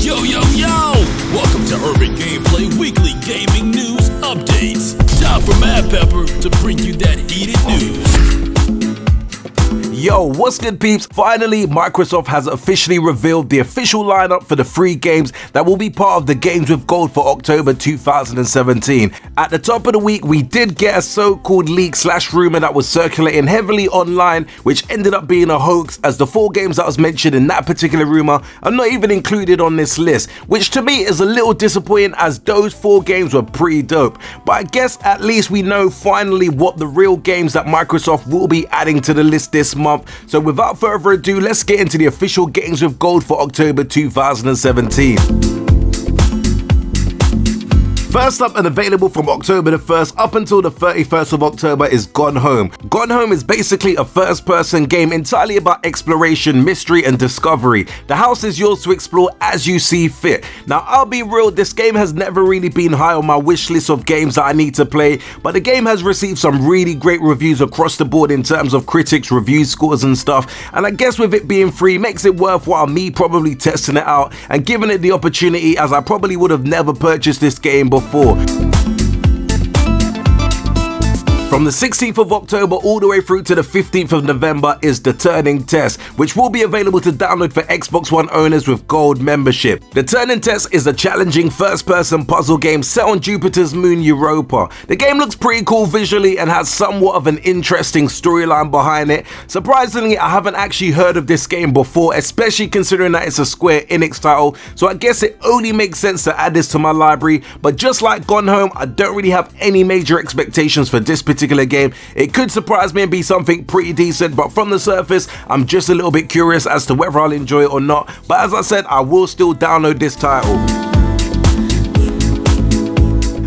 Yo, yo, yo! Welcome to Urban Gameplay Weekly Gaming News Updates. Time for Mad Pepper to bring you that heated news. Yo, what's good peeps? Finally, Microsoft has officially revealed the official lineup for the free games that will be part of the Games with Gold for October 2017. At the top of the week, we did get a so-called leak / rumor that was circulating heavily online, which ended up being a hoax, as the 4 games that was mentioned in that particular rumor are not even included on this list, which to me is a little disappointing, as those 4 games were pretty dope. But I guess at least we know finally what the real games that Microsoft will be adding to the list this month. So without further ado, let's get into the official Games with Gold for October 2017. First up and available from October the 1st up until the 31st of October is Gone Home. Gone Home is basically a first-person game entirely about exploration, mystery and discovery. The house is yours to explore as you see fit. Now I'll be real, this game has never really been high on my wish list of games that I need to play, but the game has received some really great reviews across the board in terms of critics, review scores and stuff, and I guess with it being free makes it worthwhile me probably testing it out and giving it the opportunity, as I probably would have never purchased this game before. From the 16th of October all the way through to the 15th of November is The Turning Test, which will be available to download for Xbox One owners with Gold membership. The Turning Test is a challenging first-person puzzle game set on Jupiter's moon Europa. The game looks pretty cool visually and has somewhat of an interesting storyline behind it. Surprisingly, I haven't actually heard of this game before, especially considering that it's a Square Enix title, so I guess it only makes sense to add this to my library. But just like Gone Home, I don't really have any major expectations for this particular game. It could surprise me and be something pretty decent, but from the surface I'm just a little bit curious as to whether I'll enjoy it or not. But as I said, I will still download this title.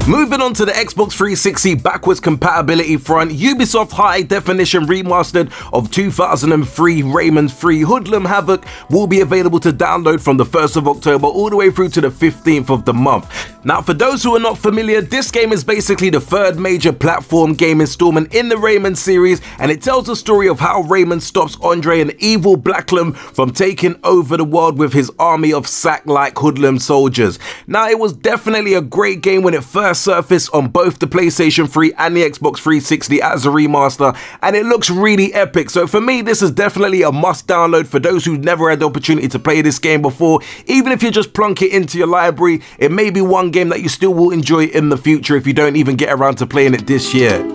Moving on to the Xbox 360 backwards compatibility front, Ubisoft High Definition Remastered of 2003 Rayman 3 Hoodlum Havoc will be available to download from the 1st of October all the way through to the 15th of the month. Now for those who are not familiar, this game is basically the 3rd major platform game installment in the Rayman series, and it tells the story of how Rayman stops Andre, an evil Blacklam, from taking over the world with his army of sack-like hoodlum soldiers. Now it was definitely a great game when it first surfaced on both the PlayStation 3 and the Xbox 360 as a remaster, and it looks really epic. So for me, this is definitely a must download for those who never had the opportunity to play this game before. Even if you just plunk it into your library, it may be one game that you still will enjoy in the future if you don't even get around to playing it this year.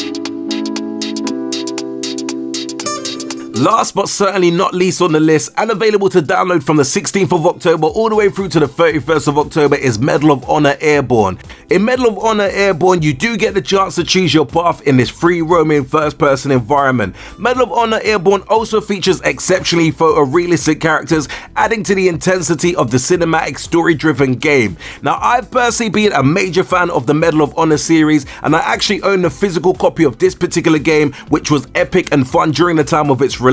Last but certainly not least on the list, and available to download from the 16th of October all the way through to the 31st of October, is Medal of Honor Airborne. In Medal of Honor Airborne, you do get the chance to choose your path in this free roaming first-person environment. Medal of Honor Airborne also features exceptionally photorealistic characters, adding to the intensity of the cinematic story-driven game. Now, I've personally been a major fan of the Medal of Honor series, and I actually own a physical copy of this particular game, which was epic and fun during the time of its release.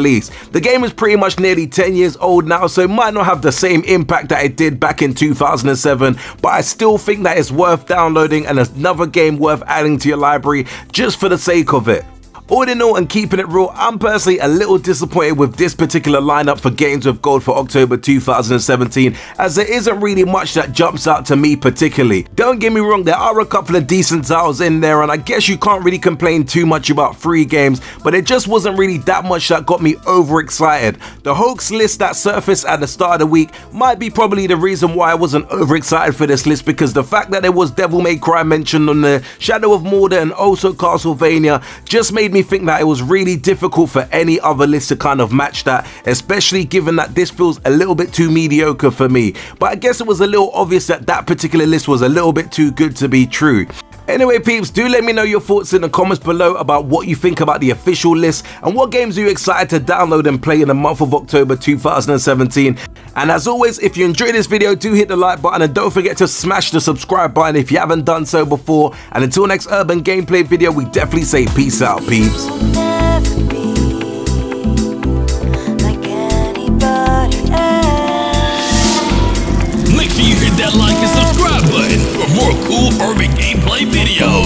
The game is pretty much nearly 10 years old now, so it might not have the same impact that it did back in 2007, but I still think that it's worth downloading and another game worth adding to your library just for the sake of it. All in all, and keeping it real, I'm personally a little disappointed with this particular lineup for Games with Gold for October 2017, as there isn't really much that jumps out to me particularly. Don't get me wrong, there are a couple of decent titles in there, and I guess you can't really complain too much about free games, but it just wasn't really that much that got me overexcited. The hoax list that surfaced at the start of the week might be probably the reason why I wasn't overexcited for this list, because the fact that there was Devil May Cry mentioned on the Shadow of Mordor and also Castlevania just made me think that it was really difficult for any other list to kind of match that, especially given that this feels a little bit too mediocre for me. But I guess it was a little obvious that that particular list was a little bit too good to be true. Anyway peeps, do let me know your thoughts in the comments below about what you think about the official list and what games are you excited to download and play in the month of October 2017. And as always, if you enjoyed this video, do hit the like button and don't forget to smash the subscribe button if you haven't done so before. And until next urban gameplay video, we definitely say peace out peeps. Make sure you hit that like and subscribe button for more cool urban gameplay videos.